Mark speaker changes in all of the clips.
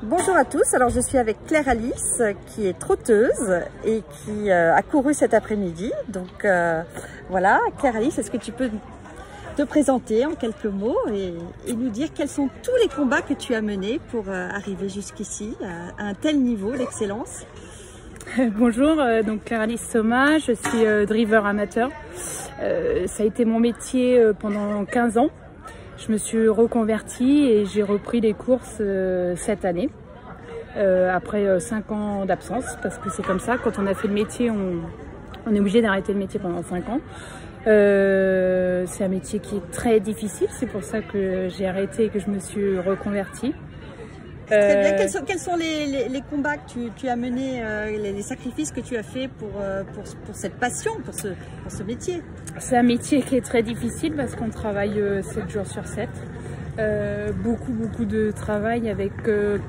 Speaker 1: Bonjour à tous, alors je suis avec Claire Alice qui est trotteuse et qui a couru cet après-midi. Donc voilà, Claire Alice, est-ce que tu peux te présenter en quelques mots et nous dire quels sont tous les combats que tu as menés pour arriver jusqu'ici à un tel niveau d'excellence?
Speaker 2: Bonjour, donc Claire Alice Soma, je suis driver amateur. Ça a été mon métier pendant 15 ans. Je me suis reconvertie et j'ai repris les courses cette année, après 5 ans d'absence, parce que c'est comme ça, quand on a fait le métier, on est obligé d'arrêter le métier pendant 5 ans. C'est un métier qui est très difficile, c'est pour ça que j'ai arrêté et que je me suis reconvertie.
Speaker 1: Très bien. Quels sont les combats que tu as menés, les sacrifices que tu as fait pour cette passion, pour ce métier?
Speaker 2: C'est un métier qui est très difficile parce qu'on travaille 7 jours sur 7. Beaucoup de travail avec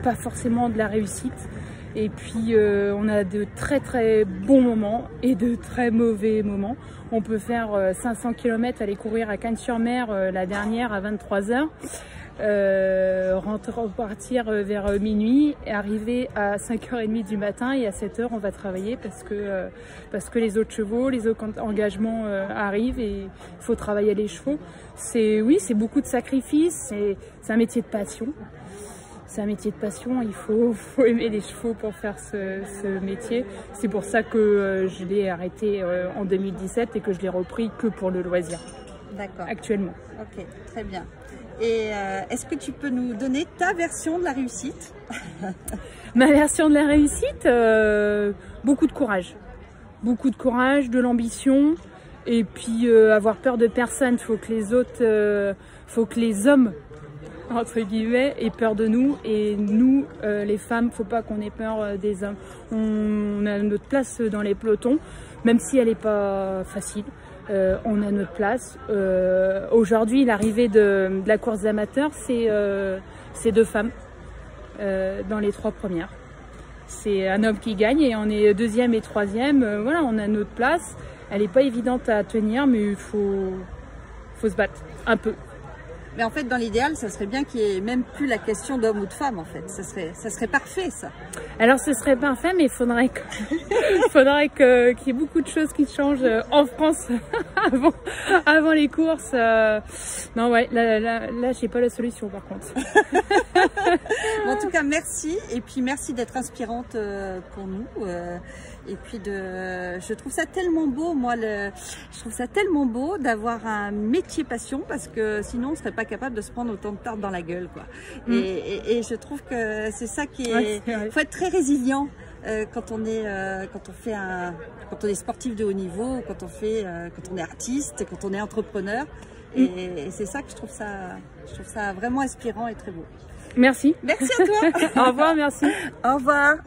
Speaker 2: pas forcément de la réussite. Et puis on a de très bons moments et de très mauvais moments. On peut faire 500 km, aller courir à Cannes-sur-Mer la dernière à 23 h. Repartir vers minuit et arriver à 5h30 du matin, et à 7h on va travailler parce que les autres chevaux, les autres engagements arrivent et il faut travailler les chevaux. C'est beaucoup de sacrifices, c'est un métier de passion. C'est un métier de passion, il faut aimer les chevaux pour faire ce métier. C'est pour ça que je l'ai arrêté en 2017 et que je l'ai repris que pour le loisir.
Speaker 1: D'accord.
Speaker 2: Actuellement.
Speaker 1: Ok, très bien. Et est-ce que tu peux nous donner ta version de la réussite?
Speaker 2: Ma version de la réussite, beaucoup de courage. Beaucoup de courage, de l'ambition, et puis avoir peur de personne. Faut que les hommes, entre guillemets, aient peur de nous, et nous, les femmes, faut pas qu'on ait peur des hommes. On a notre place dans les pelotons, même si elle n'est pas facile. On a notre place. Aujourd'hui, l'arrivée de la course amateur, c'est 2 femmes dans les 3 premières. C'est un homme qui gagne et on est 2e et 3e. Voilà, on a notre place. Elle n'est pas évidente à tenir, mais il faut se battre un peu.
Speaker 1: Mais en fait, dans l'idéal, ça serait bien qu'il n'y ait même plus la question d'homme ou de femme, en fait. Ça serait parfait, ça. Alors,
Speaker 2: ce serait parfait, mais il faudrait qu'il y ait beaucoup de choses qui changent en France avant les courses. Non, ouais, là j'ai pas la solution, par contre.
Speaker 1: Bon, en tout cas, merci. Et puis, merci d'être inspirante pour nous. Et puis, je trouve ça tellement beau, moi, je trouve ça tellement beau d'avoir un métier passion, parce que sinon, on ne serait pas capable de se prendre autant de tartes dans la gueule, quoi. Et je trouve que c'est ça qui est... Il faut être très résilient quand on est sportif de haut niveau, quand on est artiste, quand on est entrepreneur. Et c'est ça que je trouve ça vraiment inspirant et très beau.
Speaker 2: Merci.
Speaker 1: Merci à toi.
Speaker 2: Au revoir, merci.
Speaker 1: Au revoir.